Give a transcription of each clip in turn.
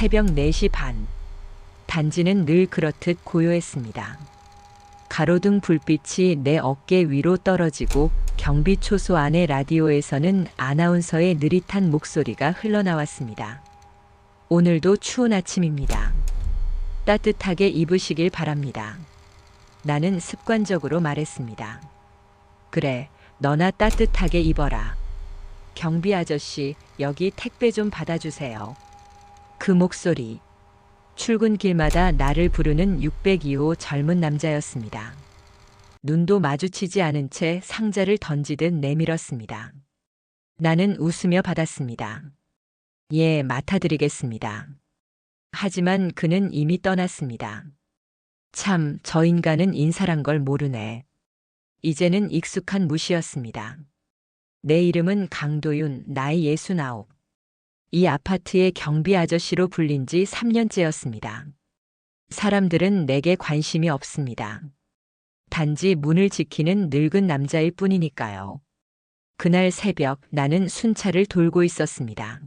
새벽 4시 반. 단지는 늘 그렇듯 고요했습니다. 가로등 불빛이 내 어깨 위로 떨어지고 경비 초소 안의 라디오에서는 아나운서의 느릿한 목소리가 흘러나왔습니다. 오늘도 추운 아침입니다. 따뜻하게 입으시길 바랍니다. 나는 습관적으로 말했습니다. 그래, 너나 따뜻하게 입어라. 경비 아저씨, 여기 택배 좀 받아주세요. 그 목소리. 출근길마다 나를 부르는 602호 젊은 남자였습니다. 눈도 마주치지 않은 채 상자를 던지듯 내밀었습니다. 나는 웃으며 받았습니다. 예, 맡아드리겠습니다. 하지만 그는 이미 떠났습니다. 참, 저 인간은 인사란 걸 모르네. 이제는 익숙한 무시였습니다. 내 이름은 강도윤, 나이 69. 이 아파트의 경비 아저씨로 불린 지 3년째였습니다. 사람들은 내게 관심이 없습니다. 단지 문을 지키는 늙은 남자일 뿐이니까요. 그날 새벽 나는 순찰을 돌고 있었습니다.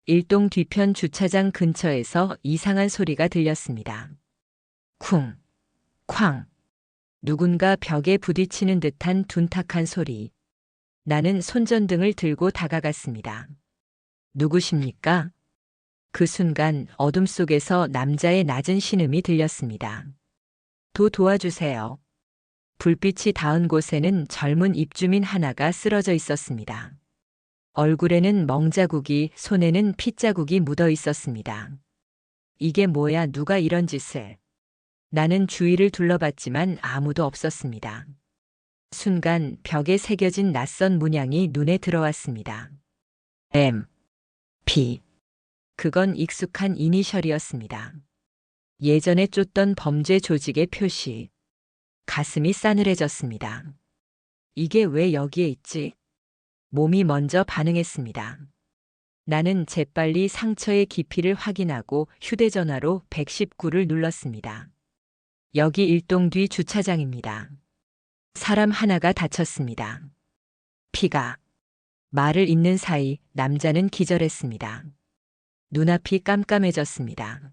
일동 뒤편 주차장 근처에서 이상한 소리가 들렸습니다. 쿵, 쾅. 누군가 벽에 부딪히는 듯한 둔탁한 소리. 나는 손전등을 들고 다가갔습니다. 누구십니까? 그 순간 어둠 속에서 남자의 낮은 신음이 들렸습니다. 도와주세요. 불빛이 닿은 곳에는 젊은 입주민 하나가 쓰러져 있었습니다. 얼굴에는 멍자국이, 손에는 핏자국이 묻어 있었습니다. 이게 뭐야, 누가 이런 짓을. 나는 주위를 둘러봤지만 아무도 없었습니다. 순간 벽에 새겨진 낯선 문양이 눈에 들어왔습니다. P. 그건 익숙한 이니셜이었습니다. 예전에 쫓던 범죄 조직의 표시. 가슴이 싸늘해졌습니다. 이게 왜 여기에 있지? 몸이 먼저 반응했습니다. 나는 재빨리 상처의 깊이를 확인하고 휴대전화로 119를 눌렀습니다. 여기 일동 뒤 주차장입니다. 사람 하나가 다쳤습니다. 피가. 말을 잇는 사이 남자는 기절했습니다. 눈앞이 깜깜해졌습니다.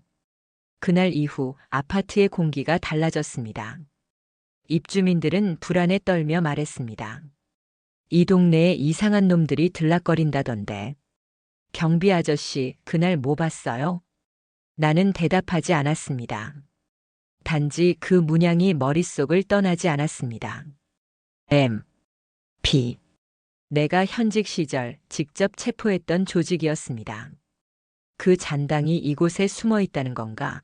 그날 이후 아파트의 공기가 달라졌습니다. 입주민들은 불안에 떨며 말했습니다. 이 동네에 이상한 놈들이 들락거린다던데. 경비 아저씨, 그날 뭐 봤어요? 나는 대답하지 않았습니다. 단지 그 문양이 머릿속을 떠나지 않았습니다. P. 내가 현직 시절 직접 체포했던 조직이었습니다. 그 잔당이 이곳에 숨어 있다는 건가?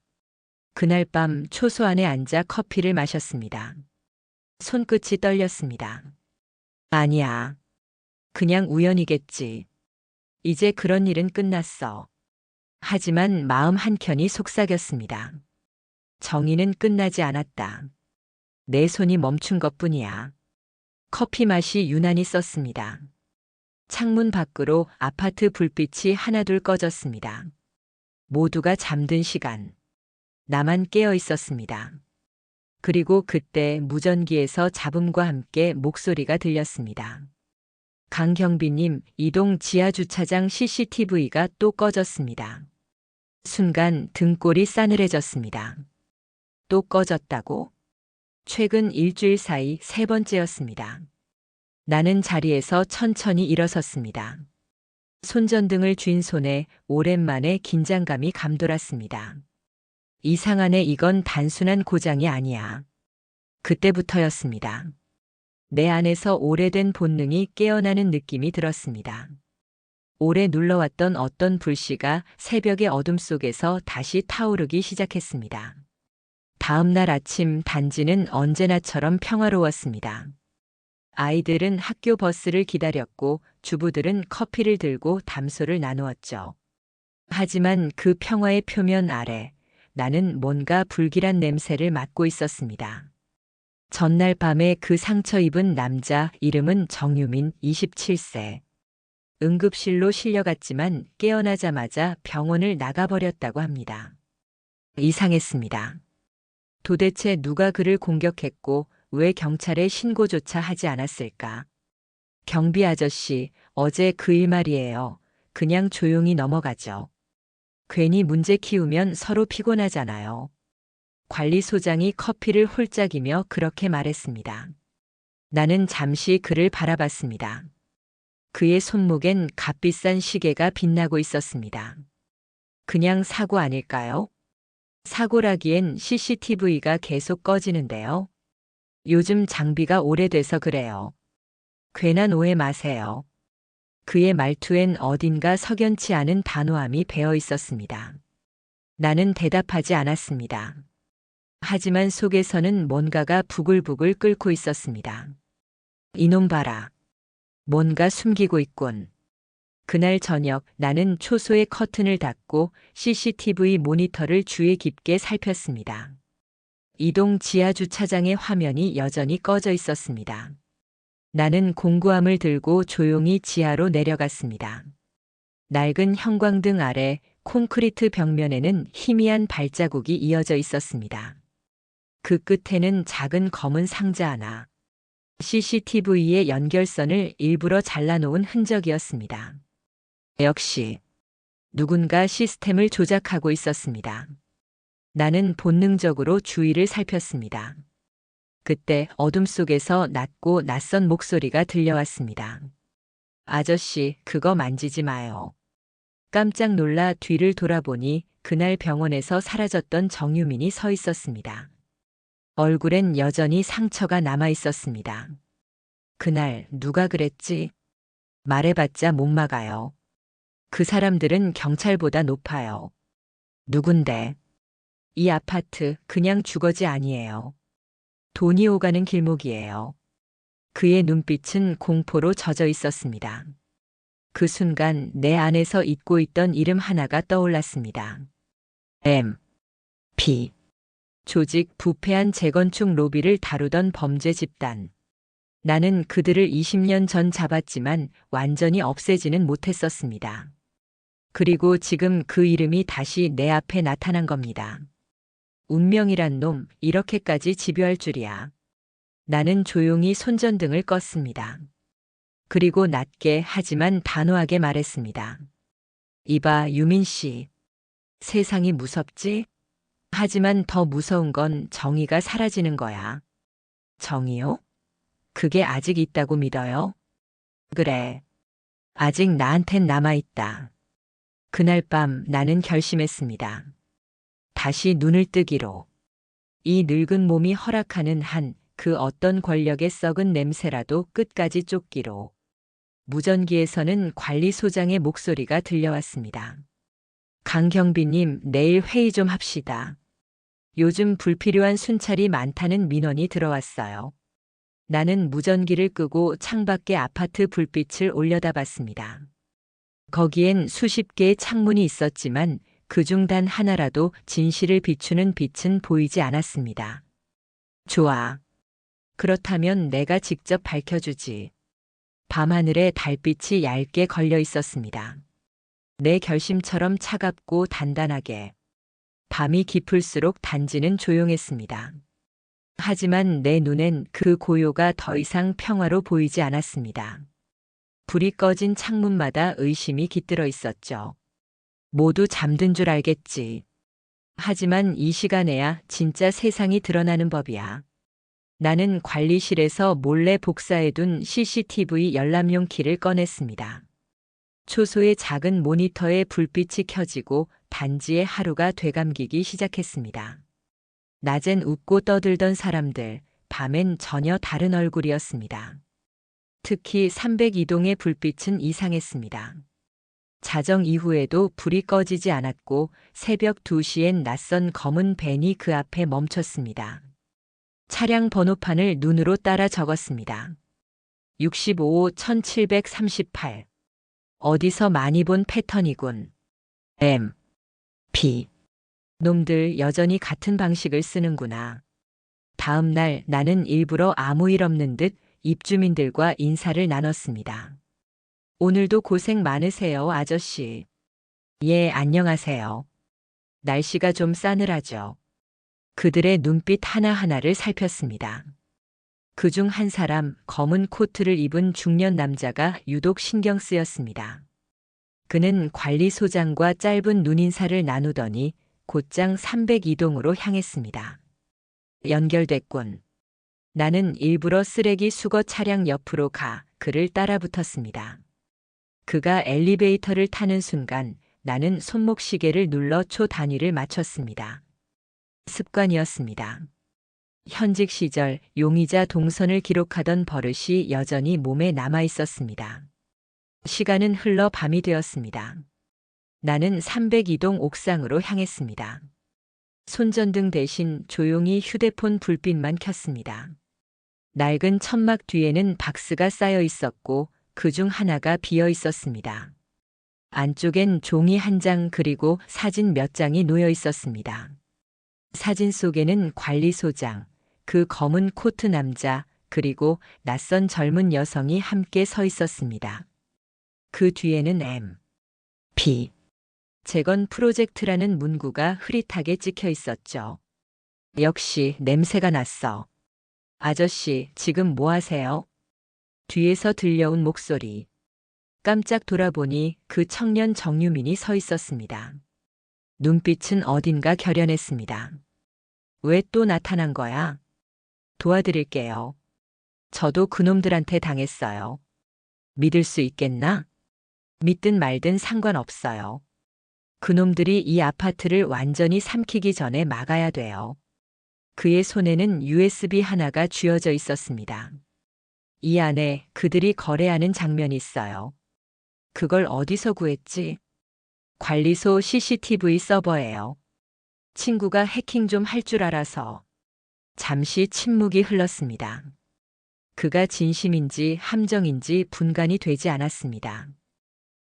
그날 밤 초소 안에 앉아 커피를 마셨습니다. 손끝이 떨렸습니다. 아니야. 그냥 우연이겠지. 이제 그런 일은 끝났어. 하지만 마음 한켠이 속삭였습니다. 정의는 끝나지 않았다. 내 손이 멈춘 것뿐이야. 커피 맛이 유난히 썼습니다. 창문 밖으로 아파트 불빛이 하나둘 꺼졌습니다. 모두가 잠든 시간. 나만 깨어 있었습니다. 그리고 그때 무전기에서 잡음과 함께 목소리가 들렸습니다. 강경비님, 이동 지하주차장 CCTV가 또 꺼졌습니다. 순간 등골이 싸늘해졌습니다. 또 꺼졌다고? 최근 일주일 사이 3번째였습니다. 나는 자리에서 천천히 일어섰습니다. 손전등을 쥔 손에 오랜만에 긴장감이 감돌았습니다. 이상하네, 이건 단순한 고장이 아니야. 그때부터였습니다. 내 안에서 오래된 본능이 깨어나는 느낌이 들었습니다. 오래 눌러왔던 어떤 불씨가 새벽의 어둠 속에서 다시 타오르기 시작했습니다. 다음 날 아침 단지는 언제나처럼 평화로웠습니다. 아이들은 학교 버스를 기다렸고 주부들은 커피를 들고 담소를 나누었죠. 하지만 그 평화의 표면 아래 나는 뭔가 불길한 냄새를 맡고 있었습니다. 전날 밤에 그 상처 입은 남자, 이름은 정유민, 27세. 응급실로 실려갔지만 깨어나자마자 병원을 나가버렸다고 합니다. 이상했습니다. 도대체 누가 그를 공격했고 왜 경찰에 신고조차 하지 않았을까? 경비 아저씨, 어제 그 일 말이에요. 그냥 조용히 넘어가죠. 괜히 문제 키우면 서로 피곤하잖아요. 관리소장이 커피를 홀짝이며 그렇게 말했습니다. 나는 잠시 그를 바라봤습니다. 그의 손목엔 값비싼 시계가 빛나고 있었습니다. 그냥 사고 아닐까요? 사고라기엔 CCTV가 계속 꺼지는데요. 요즘 장비가 오래돼서 그래요. 괜한 오해 마세요. 그의 말투엔 어딘가 석연치 않은 단호함이 배어 있었습니다. 나는 대답하지 않았습니다. 하지만 속에서는 뭔가가 부글부글 끓고 있었습니다. 이놈 봐라. 뭔가 숨기고 있군. 그날 저녁 나는 초소의 커튼을 닫고 CCTV 모니터를 주의 깊게 살폈습니다. 이동 지하 주차장의 화면이 여전히 꺼져 있었습니다. 나는 공구함을 들고 조용히 지하로 내려갔습니다. 낡은 형광등 아래 콘크리트 벽면에는 희미한 발자국이 이어져 있었습니다. 그 끝에는 작은 검은 상자 하나. CCTV의 연결선을 일부러 잘라놓은 흔적이었습니다. 역시 누군가 시스템을 조작하고 있었습니다. 나는 본능적으로 주위를 살폈습니다. 그때 어둠 속에서 낮고 낯선 목소리가 들려왔습니다. 아저씨, 그거 만지지 마요. 깜짝 놀라 뒤를 돌아보니 그날 병원에서 사라졌던 정유민이 서 있었습니다. 얼굴엔 여전히 상처가 남아 있었습니다. 그날 누가 그랬지? 말해봤자 못 막아요. 그 사람들은 경찰보다 높아요. 누군데? 이 아파트 그냥 주거지 아니에요. 돈이 오가는 길목이에요. 그의 눈빛은 공포로 젖어 있었습니다. 그 순간 내 안에서 잊고 있던 이름 하나가 떠올랐습니다. M.P. 조직 부패한 재건축 로비를 다루던 범죄 집단. 나는 그들을 20년 전 잡았지만 완전히 없애지는 못했었습니다. 그리고 지금 그 이름이 다시 내 앞에 나타난 겁니다. 운명이란 놈, 이렇게까지 집요할 줄이야. 나는 조용히 손전등을 껐습니다. 그리고 낮게 하지만 단호하게 말했습니다. 이봐, 유민 씨. 세상이 무섭지? 하지만 더 무서운 건 정의가 사라지는 거야. 정의요? 그게 아직 있다고 믿어요? 그래. 아직 나한텐 남아있다. 그날 밤 나는 결심했습니다. 다시 눈을 뜨기로. 이 늙은 몸이 허락하는 한 그 어떤 권력의 썩은 냄새라도 끝까지 쫓기로. 무전기에서는 관리소장의 목소리가 들려왔습니다. 강경비님, 내일 회의 좀 합시다. 요즘 불필요한 순찰이 많다는 민원이 들어왔어요. 나는 무전기를 끄고 창밖의 아파트 불빛을 올려다봤습니다. 거기엔 수십 개의 창문이 있었지만 그중 단 하나라도 진실을 비추는 빛은 보이지 않았습니다. 좋아. 그렇다면 내가 직접 밝혀주지. 밤하늘에 달빛이 얇게 걸려 있었습니다. 내 결심처럼 차갑고 단단하게. 밤이 깊을수록 단지는 조용했습니다. 하지만 내 눈엔 그 고요가 더 이상 평화로 보이지 않았습니다. 불이 꺼진 창문마다 의심이 깃들어 있었죠. 모두 잠든 줄 알겠지. 하지만 이 시간에야 진짜 세상이 드러나는 법이야. 나는 관리실에서 몰래 복사해둔 CCTV 열람용 키를 꺼냈습니다. 초소의 작은 모니터에 불빛이 켜지고 단지의 하루가 되감기기 시작했습니다. 낮엔 웃고 떠들던 사람들, 밤엔 전혀 다른 얼굴이었습니다. 특히 302동의 불빛은 이상했습니다. 자정 이후에도 불이 꺼지지 않았고 새벽 2시엔 낯선 검은 밴이 그 앞에 멈췄습니다. 차량 번호판을 눈으로 따라 적었습니다. 65-1738. 어디서 많이 본 패턴이군. M.P. 놈들 여전히 같은 방식을 쓰는구나. 다음 날 나는 일부러 아무 일 없는 듯 입주민들과 인사를 나눴습니다. 오늘도 고생 많으세요, 아저씨. 예, 안녕하세요. 날씨가 좀 싸늘하죠. 그들의 눈빛 하나하나를 살폈습니다. 그중 한 사람, 검은 코트를 입은 중년 남자가 유독 신경 쓰였습니다. 그는 관리소장과 짧은 눈인사를 나누더니 곧장 302동으로 향했습니다. 연결됐군. 나는 일부러 쓰레기 수거 차량 옆으로 가 그를 따라붙었습니다. 그가 엘리베이터를 타는 순간 나는 손목시계를 눌러 초 단위를 맞췄습니다. 습관이었습니다. 현직 시절 용의자 동선을 기록하던 버릇이 여전히 몸에 남아 있었습니다. 시간은 흘러 밤이 되었습니다. 나는 302동 옥상으로 향했습니다. 손전등 대신 조용히 휴대폰 불빛만 켰습니다. 낡은 천막 뒤에는 박스가 쌓여 있었고 그중 하나가 비어 있었습니다. 안쪽엔 종이 한 장 그리고 사진 몇 장이 놓여 있었습니다. 사진 속에는 관리소장, 그 검은 코트 남자, 그리고 낯선 젊은 여성이 함께 서 있었습니다. 그 뒤에는 M.P. 재건 프로젝트라는 문구가 흐릿하게 찍혀 있었죠. 역시 냄새가 났어. 아저씨, 지금 뭐 하세요? 뒤에서 들려온 목소리. 깜짝 돌아보니 그 청년 정유민이 서 있었습니다. 눈빛은 어딘가 결연했습니다. 왜 또 나타난 거야? 도와드릴게요. 저도 그놈들한테 당했어요. 믿을 수 있겠나? 믿든 말든 상관없어요. 그놈들이 이 아파트를 완전히 삼키기 전에 막아야 돼요. 그의 손에는 USB 하나가 쥐어져 있었습니다. 이 안에 그들이 거래하는 장면이 있어요. 그걸 어디서 구했지? 관리소 CCTV 서버예요. 친구가 해킹 좀 할 줄 알아서. 잠시 침묵이 흘렀습니다. 그가 진심인지 함정인지 분간이 되지 않았습니다.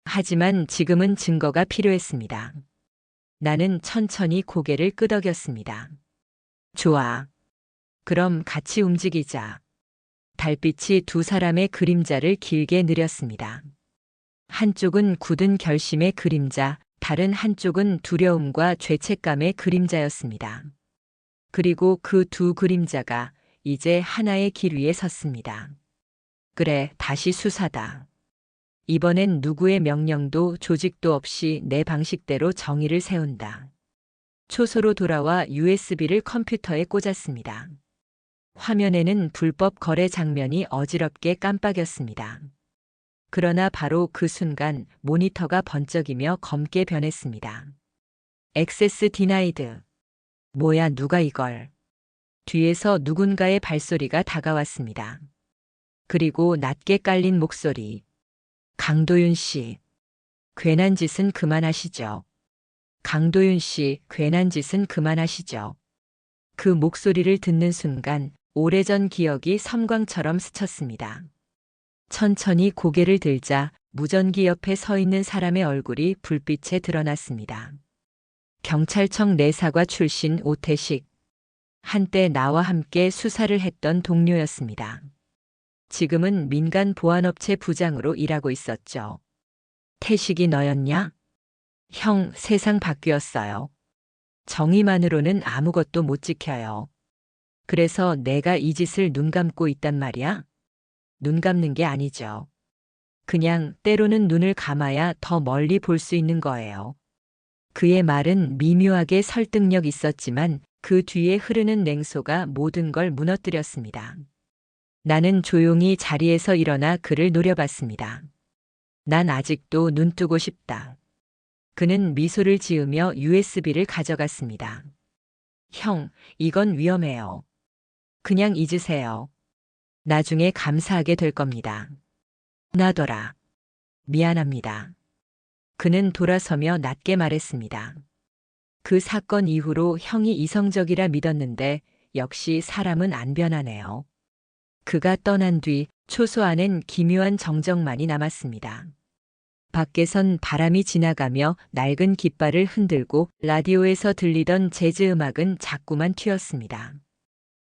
하지만 지금은 증거가 필요했습니다. 나는 천천히 고개를 끄덕였습니다. 좋아. 그럼 같이 움직이자. 달빛이 두 사람의 그림자를 길게 느렸습니다. 한쪽은 굳은 결심의 그림자, 다른 한쪽은 두려움과 죄책감의 그림자였습니다. 그리고 그 두 그림자가 이제 하나의 길 위에 섰습니다. 그래, 다시 수사다. 이번엔 누구의 명령도 조직도 없이 내 방식대로 정의를 세운다. 초소로 돌아와 USB를 컴퓨터에 꽂았습니다. 화면에는 불법 거래 장면이 어지럽게 깜빡였습니다. 그러나 바로 그 순간 모니터가 번쩍이며 검게 변했습니다. 액세스 디나이드. 뭐야, 누가 이걸. 뒤에서 누군가의 발소리가 다가왔습니다. 그리고 낮게 깔린 목소리. 강도윤 씨. 괜한 짓은 그만하시죠. 강도윤 씨, 괜한 짓은 그만하시죠. 그 목소리를 듣는 순간 오래전 기억이 섬광처럼 스쳤습니다. 천천히 고개를 들자 무전기 옆에 서 있는 사람의 얼굴이 불빛에 드러났습니다. 경찰청 내사과 출신 오태식. 한때 나와 함께 수사를 했던 동료였습니다. 지금은 민간 보안업체 부장으로 일하고 있었죠. 태식이 너였냐? 형, 세상 바뀌었어요. 정의만으로는 아무것도 못 지켜요. 그래서 내가 이 짓을 눈 감고 있단 말이야? 눈 감는 게 아니죠. 그냥 때로는 눈을 감아야 더 멀리 볼 수 있는 거예요. 그의 말은 미묘하게 설득력 있었지만 그 뒤에 흐르는 냉소가 모든 걸 무너뜨렸습니다. 나는 조용히 자리에서 일어나 그를 노려봤습니다. 난 아직도 눈 뜨고 싶다. 그는 미소를 지으며 USB를 가져갔습니다. 형, 이건 위험해요. 그냥 잊으세요. 나중에 감사하게 될 겁니다. 나더라. 미안합니다. 그는 돌아서며 낮게 말했습니다. 그 사건 이후로 형이 이성적이라 믿었는데 역시 사람은 안 변하네요. 그가 떠난 뒤 초소 안엔 기묘한 정적만이 남았습니다. 밖에선 바람이 지나가며 낡은 깃발을 흔들고 라디오에서 들리던 재즈 음악은 자꾸만 튀었습니다.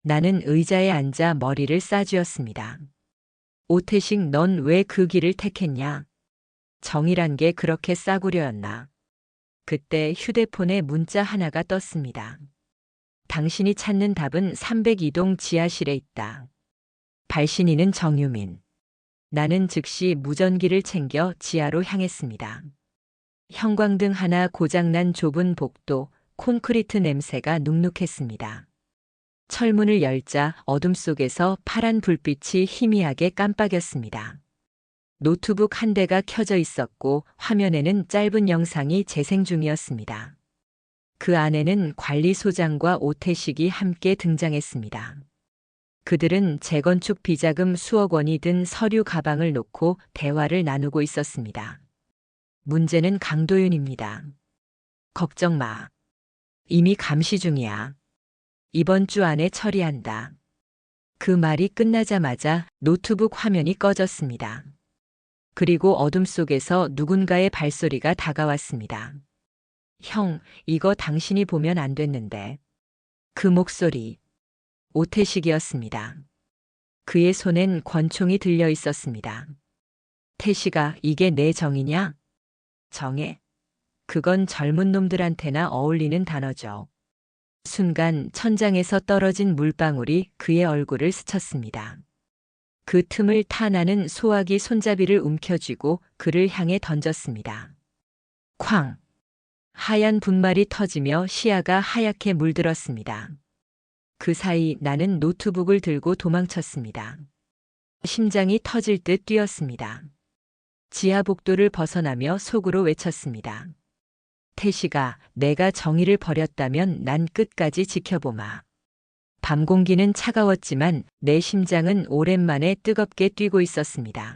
나는 의자에 앉아 머리를 싸쥐었습니다. 오태식, 넌 왜 그 길을 택했냐? 정이란 게 그렇게 싸구려였나? 그때 휴대폰에 문자 하나가 떴습니다. 당신이 찾는 답은 302동 지하실에 있다. 발신인은 정유민. 나는 즉시 무전기를 챙겨 지하로 향했습니다. 형광등 하나 고장난 좁은 복도, 콘크리트 냄새가 눅눅했습니다. 철문을 열자 어둠 속에서 파란 불빛이 희미하게 깜빡였습니다. 노트북 한 대가 켜져 있었고 화면에는 짧은 영상이 재생 중이었습니다. 그 안에는 관리소장과 오태식이 함께 등장했습니다. 그들은 재건축 비자금 수억 원이 든 서류 가방을 놓고 대화를 나누고 있었습니다. 문제는 강도윤입니다. 걱정 마. 이미 감시 중이야. 이번 주 안에 처리한다. 그 말이 끝나자마자 노트북 화면이 꺼졌습니다. 그리고 어둠 속에서 누군가의 발소리가 다가왔습니다. 형, 이거 당신이 보면 안 됐는데. 그 목소리. 오태식이었습니다. 그의 손엔 권총이 들려 있었습니다. 태식아, 이게 내 정이냐? 정해. 그건 젊은 놈들한테나 어울리는 단어죠. 순간 천장에서 떨어진 물방울이 그의 얼굴을 스쳤습니다. 그 틈을 타나는 소화기 손잡이를 움켜쥐고 그를 향해 던졌습니다. 쾅! 하얀 분말이 터지며 시야가 하얗게 물들었습니다. 그 사이 나는 노트북을 들고 도망쳤습니다. 심장이 터질 듯 뛰었습니다. 지하 복도를 벗어나며 속으로 외쳤습니다. 태식아, 내가 정의를 버렸다면 난 끝까지 지켜보마. 밤 공기는 차가웠지만 내 심장은 오랜만에 뜨겁게 뛰고 있었습니다.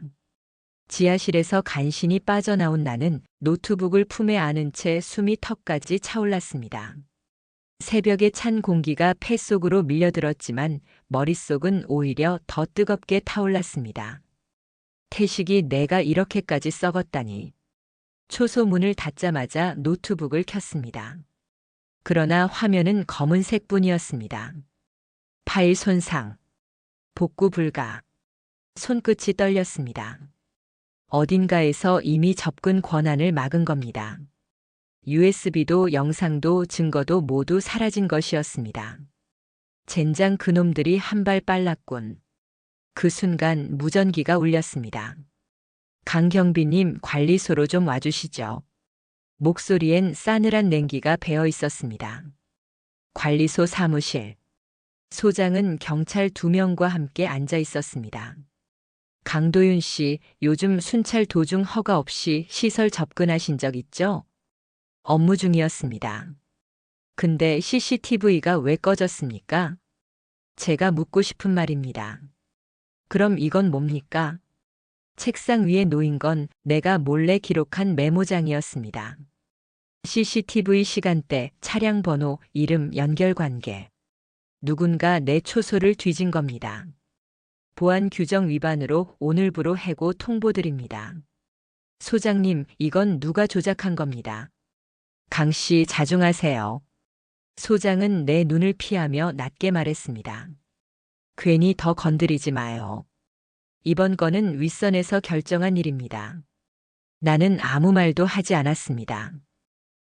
지하실에서 간신히 빠져나온 나는 노트북을 품에 안은 채 숨이 턱까지 차올랐습니다. 새벽에 찬 공기가 폐 속으로 밀려들었지만 머릿속은 오히려 더 뜨겁게 타올랐습니다. 태식이 내가 이렇게까지 썩었다니. 초소문을 닫자마자 노트북을 켰습니다. 그러나 화면은 검은색뿐이었습니다. 파일 손상, 복구 불가, 손끝이 떨렸습니다. 어딘가에서 이미 접근 권한을 막은 겁니다. USB도 영상도 증거도 모두 사라진 것이었습니다. 젠장 그놈들이 한 발 빨랐군. 그 순간 무전기가 울렸습니다. 강경비님, 관리소로 좀 와주시죠. 목소리엔 싸늘한 냉기가 배어 있었습니다. 관리소 사무실. 소장은 경찰 2명과 함께 앉아 있었습니다. 강도윤 씨, 요즘 순찰 도중 허가 없이 시설 접근하신 적 있죠? 업무 중이었습니다. 근데 CCTV가 왜 꺼졌습니까? 제가 묻고 싶은 말입니다. 그럼 이건 뭡니까? 책상 위에 놓인 건 내가 몰래 기록한 메모장이었습니다. CCTV 시간대, 차량 번호, 이름, 연결관계. 누군가 내 초소를 뒤진 겁니다. 보안 규정 위반으로 오늘부로 해고 통보드립니다. 소장님, 이건 누가 조작한 겁니다. 강 씨, 자중하세요. 소장은 내 눈을 피하며 낮게 말했습니다. 괜히 더 건드리지 마요. 이번 건은 윗선에서 결정한 일입니다. 나는 아무 말도 하지 않았습니다.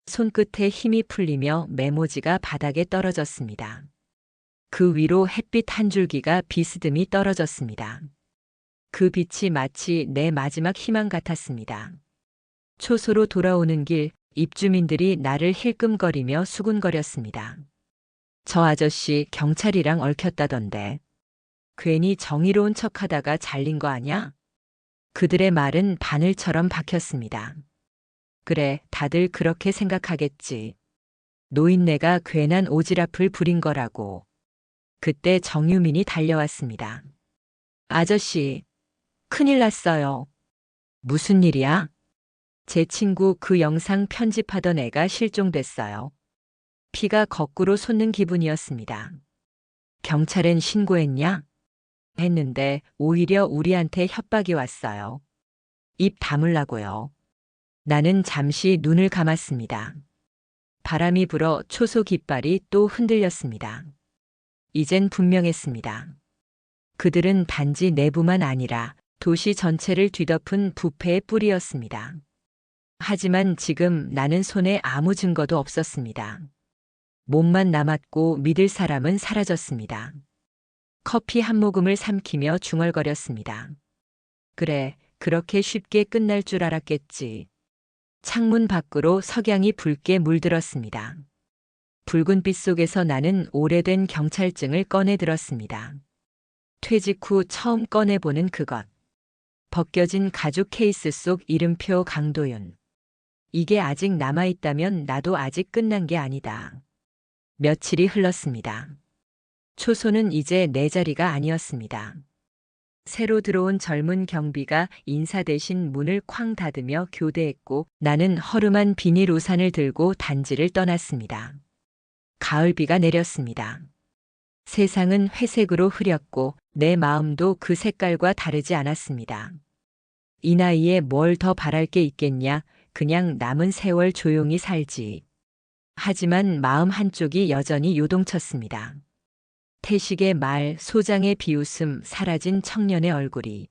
손끝에 힘이 풀리며 메모지가 바닥에 떨어졌습니다. 그 위로 햇빛 한 줄기가 비스듬히 떨어졌습니다. 그 빛이 마치 내 마지막 희망 같았습니다. 초소로 돌아오는 길, 입주민들이 나를 힐끔거리며 수군거렸습니다. 저 아저씨 경찰이랑 얽혔다던데. 괜히 정의로운 척하다가 잘린 거 아냐? 그들의 말은 바늘처럼 박혔습니다. 그래, 다들 그렇게 생각하겠지. 노인네가 괜한 오지랖을 부린 거라고. 그때 정유민이 달려왔습니다. 아저씨, 큰일 났어요. 무슨 일이야? 제 친구 그 영상 편집하던 애가 실종됐어요. 피가 거꾸로 솟는 기분이었습니다. 경찰엔 신고했냐? 했는데 오히려 우리한테 협박이 왔어요. 입 다물라고요. 나는 잠시 눈을 감았습니다. 바람이 불어 초소 깃발이 또 흔들렸습니다. 이젠 분명했습니다. 그들은 단지 내부만 아니라 도시 전체를 뒤덮은 부패의 뿌리였습니다. 하지만 지금 나는 손에 아무 증거도 없었습니다. 몸만 남았고 믿을 사람은 사라졌습니다. 커피 한 모금을 삼키며 중얼거렸습니다. 그래, 그렇게 쉽게 끝날 줄 알았겠지. 창문 밖으로 석양이 붉게 물들었습니다. 붉은빛 속에서 나는 오래된 경찰증을 꺼내 들었습니다. 퇴직 후 처음 꺼내보는 그것. 벗겨진 가죽 케이스 속 이름표 강도윤. 이게 아직 남아있다면 나도 아직 끝난 게 아니다. 며칠이 흘렀습니다. 초소는 이제 내 자리가 아니었습니다. 새로 들어온 젊은 경비가 인사 대신 문을 쾅 닫으며 교대했고 나는 허름한 비닐 우산을 들고 단지를 떠났습니다. 가을비가 내렸습니다. 세상은 회색으로 흐렸고 내 마음도 그 색깔과 다르지 않았습니다. 이 나이에 뭘 더 바랄 게 있겠냐, 그냥 남은 세월 조용히 살지. 하지만 마음 한쪽이 여전히 요동쳤습니다. 태식의 말, 소장의 비웃음, 사라진 청년의 얼굴이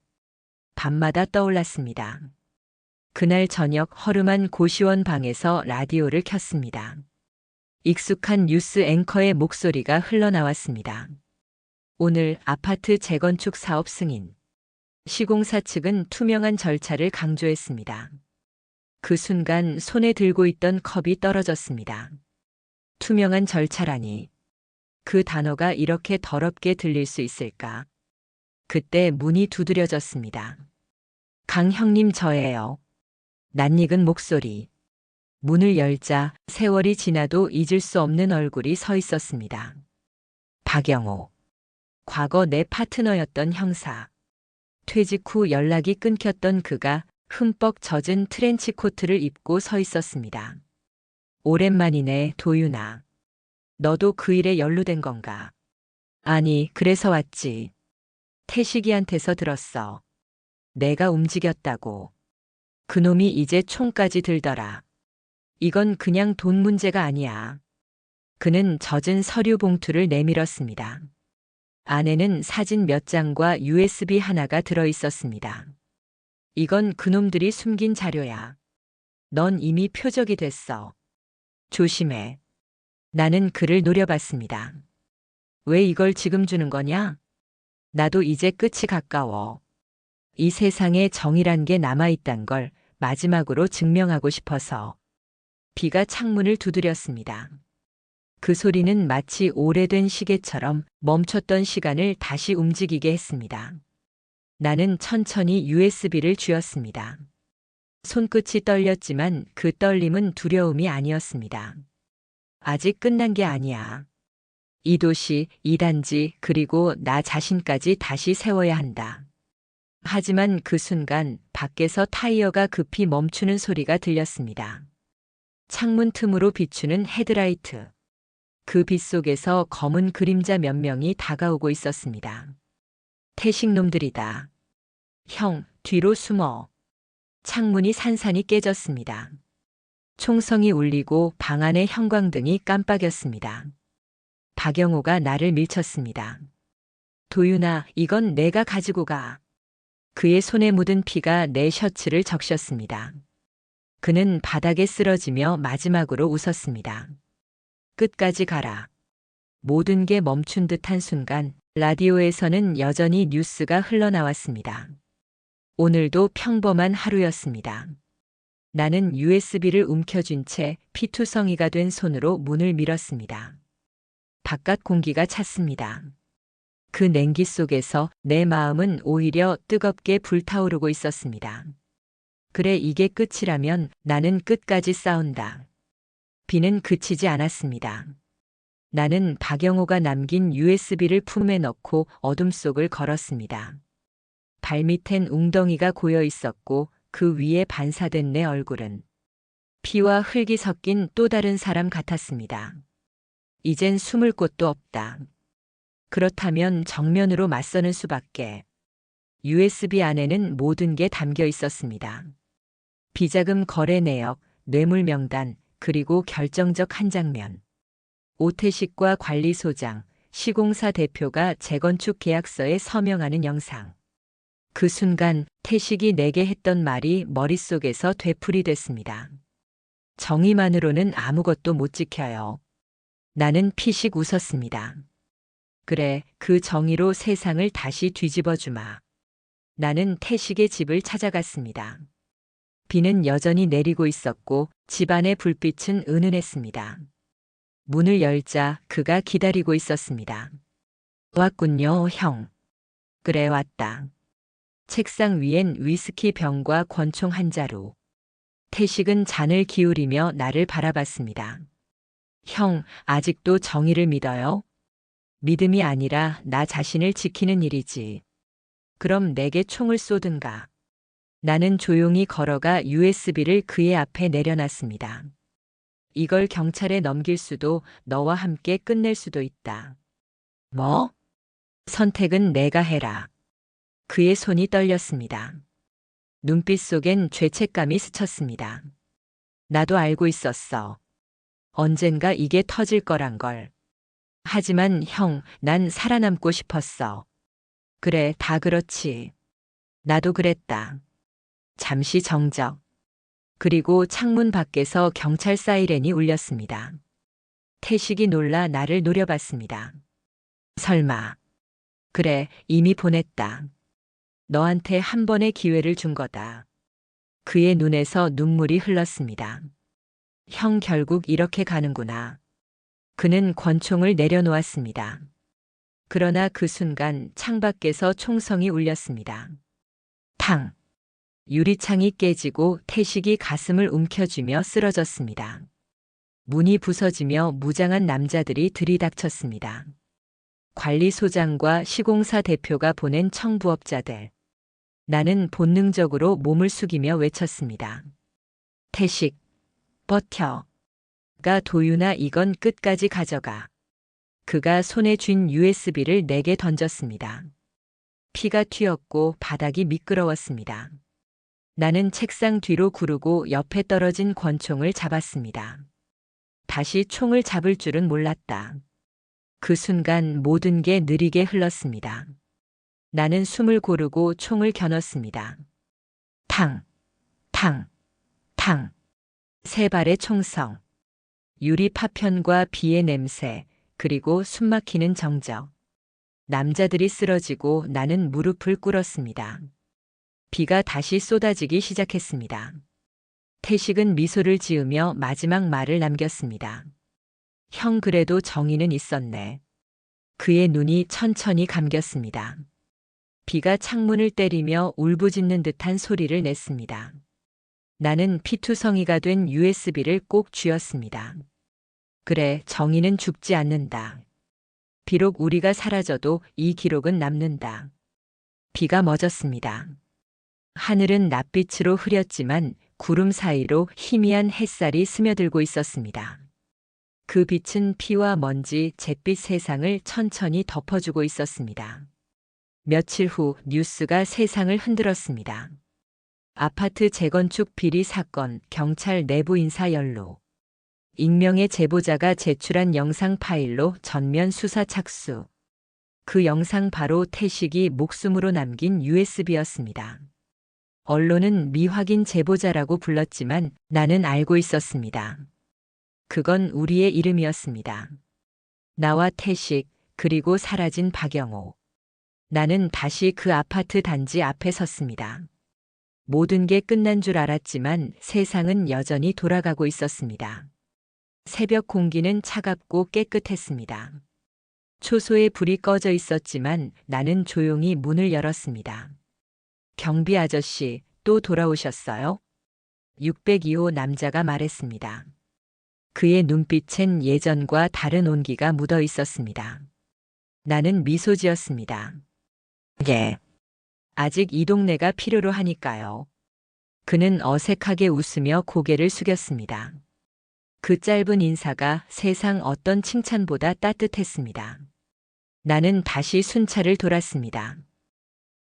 밤마다 떠올랐습니다. 그날 저녁 허름한 고시원 방에서 라디오를 켰습니다. 익숙한 뉴스 앵커의 목소리가 흘러나왔습니다. 오늘 아파트 재건축 사업 승인. 시공사 측은 투명한 절차를 강조했습니다. 그 순간 손에 들고 있던 컵이 떨어졌습니다. 투명한 절차라니. 그 단어가 이렇게 더럽게 들릴 수 있을까? 그때 문이 두드려졌습니다. 강 형님 저예요. 낯익은 목소리. 문을 열자 세월이 지나도 잊을 수 없는 얼굴이 서 있었습니다. 박영호. 과거 내 파트너였던 형사. 퇴직 후 연락이 끊겼던 그가 흠뻑 젖은 트렌치 코트를 입고 서 있었습니다. 오랜만이네, 도윤아. 너도 그 일에 연루된 건가? 아니, 그래서 왔지. 태식이한테서 들었어. 내가 움직였다고. 그놈이 이제 총까지 들더라. 이건 그냥 돈 문제가 아니야. 그는 젖은 서류 봉투를 내밀었습니다. 안에는 사진 몇 장과 USB 하나가 들어 있었습니다. 이건 그놈들이 숨긴 자료야. 넌 이미 표적이 됐어. 조심해. 나는 그를 노려봤습니다. 왜 이걸 지금 주는 거냐? 나도 이제 끝이 가까워. 이 세상에 정의란 게 남아있단 걸 마지막으로 증명하고 싶어서. 비가 창문을 두드렸습니다. 그 소리는 마치 오래된 시계처럼 멈췄던 시간을 다시 움직이게 했습니다. 나는 천천히 USB를 쥐었습니다. 손끝이 떨렸지만 그 떨림은 두려움이 아니었습니다. 아직 끝난 게 아니야. 이 도시, 이 단지, 그리고 나 자신까지 다시 세워야 한다. 하지만 그 순간 밖에서 타이어가 급히 멈추는 소리가 들렸습니다. 창문 틈으로 비추는 헤드라이트. 그 빛 속에서 검은 그림자 몇 명이 다가오고 있었습니다. 태식놈들이다. 형, 뒤로 숨어. 창문이 산산이 깨졌습니다. 총성이 울리고 방 안의 형광등이 깜빡였습니다. 박영호가 나를 밀쳤습니다. 도윤아, 이건 내가 가지고 가. 그의 손에 묻은 피가 내 셔츠를 적셨습니다. 그는 바닥에 쓰러지며 마지막으로 웃었습니다. 끝까지 가라. 모든 게 멈춘 듯한 순간 라디오에서는 여전히 뉴스가 흘러나왔습니다. 오늘도 평범한 하루였습니다. 나는 USB를 움켜쥔 채 피투성이가 된 손으로 문을 밀었습니다. 바깥 공기가 찼습니다. 그 냉기 속에서 내 마음은 오히려 뜨겁게 불타오르고 있었습니다. 그래, 이게 끝이라면 나는 끝까지 싸운다. 비는 그치지 않았습니다. 나는 박영호가 남긴 USB를 품에 넣고 어둠 속을 걸었습니다. 발밑엔 웅덩이가 고여 있었고 그 위에 반사된 내 얼굴은 피와 흙이 섞인 또 다른 사람 같았습니다. 이젠 숨을 곳도 없다. 그렇다면 정면으로 맞서는 수밖에. USB 안에는 모든 게 담겨 있었습니다. 비자금 거래 내역, 뇌물 명단, 그리고 결정적 한 장면. 오태식과 관리소장, 시공사 대표가 재건축 계약서에 서명하는 영상. 그 순간 태식이 내게 했던 말이 머릿속에서 되풀이됐습니다. 정의만으로는 아무것도 못 지켜요. 나는 피식 웃었습니다. 그래, 그 정의로 세상을 다시 뒤집어 주마. 나는 태식의 집을 찾아갔습니다. 비는 여전히 내리고 있었고 집안의 불빛은 은은했습니다. 문을 열자 그가 기다리고 있었습니다. 왔군요, 형. 그래, 왔다. 책상 위엔 위스키 병과 권총 한 자루. 태식은 잔을 기울이며 나를 바라봤습니다. 형, 아직도 정의를 믿어요? 믿음이 아니라 나 자신을 지키는 일이지. 그럼 내게 총을 쏘든가. 나는 조용히 걸어가 USB를 그의 앞에 내려놨습니다. 이걸 경찰에 넘길 수도 너와 함께 끝낼 수도 있다. 뭐? 선택은 내가 해라. 그의 손이 떨렸습니다. 눈빛 속엔 죄책감이 스쳤습니다. 나도 알고 있었어. 언젠가 이게 터질 거란 걸. 하지만 형, 난 살아남고 싶었어. 그래, 다 그렇지. 나도 그랬다. 잠시 정적. 그리고 창문 밖에서 경찰 사이렌이 울렸습니다. 태식이 놀라 나를 노려봤습니다. 설마. 그래, 이미 보냈다. 너한테 한 번의 기회를 준 거다. 그의 눈에서 눈물이 흘렀습니다. 형 결국 이렇게 가는구나. 그는 권총을 내려놓았습니다. 그러나 그 순간 창밖에서 총성이 울렸습니다. 탕! 유리창이 깨지고 태식이 가슴을 움켜쥐며 쓰러졌습니다. 문이 부서지며 무장한 남자들이 들이닥쳤습니다. 관리소장과 시공사 대표가 보낸 청부업자들. 나는 본능적으로 몸을 숙이며 외쳤습니다. 태식, 버텨. 가 도유나 이건 끝까지 가져가. 그가 손에 쥔 USB를 내게 던졌습니다. 피가 튀었고 바닥이 미끄러웠습니다. 나는 책상 뒤로 구르고 옆에 떨어진 권총을 잡았습니다. 다시 총을 잡을 줄은 몰랐다. 그 순간 모든 게 느리게 흘렀습니다. 나는 숨을 고르고 총을 겨눴습니다. 탕, 탕, 탕. 세 발의 총성. 유리 파편과 비의 냄새, 그리고 숨막히는 정적. 남자들이 쓰러지고 나는 무릎을 꿇었습니다. 비가 다시 쏟아지기 시작했습니다. 태식은 미소를 지으며 마지막 말을 남겼습니다. 형, 그래도 정의는 있었네. 그의 눈이 천천히 감겼습니다. 비가 창문을 때리며 울부짖는 듯한 소리를 냈습니다. 나는 피투성이가 된 USB를 꼭 쥐었습니다. 그래, 정의는 죽지 않는다. 비록 우리가 사라져도 이 기록은 남는다. 비가 멎었습니다. 하늘은 낯빛으로 흐렸지만 구름 사이로 희미한 햇살이 스며들고 있었습니다. 그 빛은 피와 먼지, 잿빛 세상을 천천히 덮어주고 있었습니다. 며칠 후 뉴스가 세상을 흔들었습니다. 아파트 재건축 비리 사건, 경찰 내부 인사 연루. 익명의 제보자가 제출한 영상 파일로 전면 수사 착수. 그 영상 바로 태식이 목숨으로 남긴 USB였습니다. 언론은 미확인 제보자라고 불렀지만 나는 알고 있었습니다. 그건 우리의 이름이었습니다. 나와 태식, 그리고 사라진 박영호. 나는 다시 그 아파트 단지 앞에 섰습니다. 모든 게 끝난 줄 알았지만 세상은 여전히 돌아가고 있었습니다. 새벽 공기는 차갑고 깨끗했습니다. 초소에 불이 꺼져 있었지만 나는 조용히 문을 열었습니다. 경비 아저씨, 또 돌아오셨어요? 602호 남자가 말했습니다. 그의 눈빛엔 예전과 다른 온기가 묻어 있었습니다. 나는 미소 지었습니다. 예. 아직 이 동네가 필요로 하니까요. 그는 어색하게 웃으며 고개를 숙였습니다. 그 짧은 인사가 세상 어떤 칭찬보다 따뜻했습니다. 나는 다시 순찰을 돌았습니다.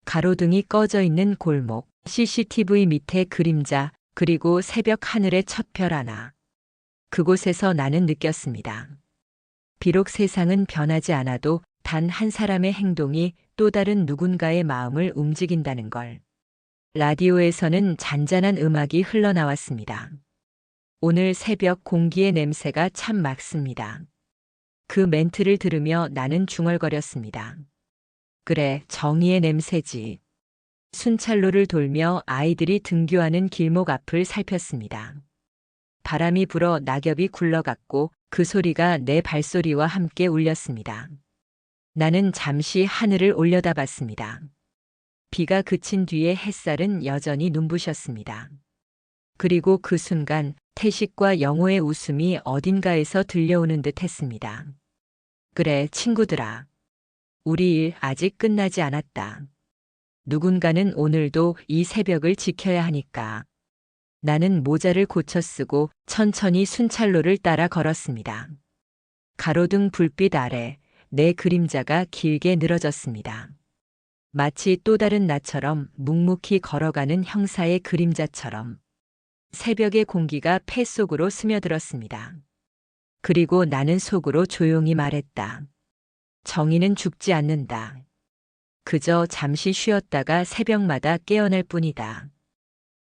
가로등이 꺼져 있는 골목, CCTV 밑에 그림자, 그리고 새벽 하늘의 첫 별 하나. 그곳에서 나는 느꼈습니다. 비록 세상은 변하지 않아도 단 한 사람의 행동이 또 다른 누군가의 마음을 움직인다는 걸. 라디오에서는 잔잔한 음악이 흘러나왔습니다. 오늘 새벽 공기의 냄새가 참 맑습니다. 그 멘트를 들으며 나는 중얼거렸습니다. 그래, 정의의 냄새지. 순찰로를 돌며 아이들이 등교하는 길목 앞을 살폈습니다. 바람이 불어 낙엽이 굴러갔고 그 소리가 내 발소리와 함께 울렸습니다. 나는 잠시 하늘을 올려다봤습니다. 비가 그친 뒤에 햇살은 여전히 눈부셨습니다. 그리고 그 순간 태식과 영호의 웃음이 어딘가에서 들려오는 듯 했습니다. 그래, 친구들아. 우리 일 아직 끝나지 않았다. 누군가는 오늘도 이 새벽을 지켜야 하니까. 나는 모자를 고쳐 쓰고 천천히 순찰로를 따라 걸었습니다. 가로등 불빛 아래 내 그림자가 길게 늘어졌습니다. 마치 또 다른 나처럼 묵묵히 걸어가는 형사의 그림자처럼 새벽의 공기가 폐 속으로 스며들었습니다. 그리고 나는 속으로 조용히 말했다. 정의는 죽지 않는다. 그저 잠시 쉬었다가 새벽마다 깨어날 뿐이다.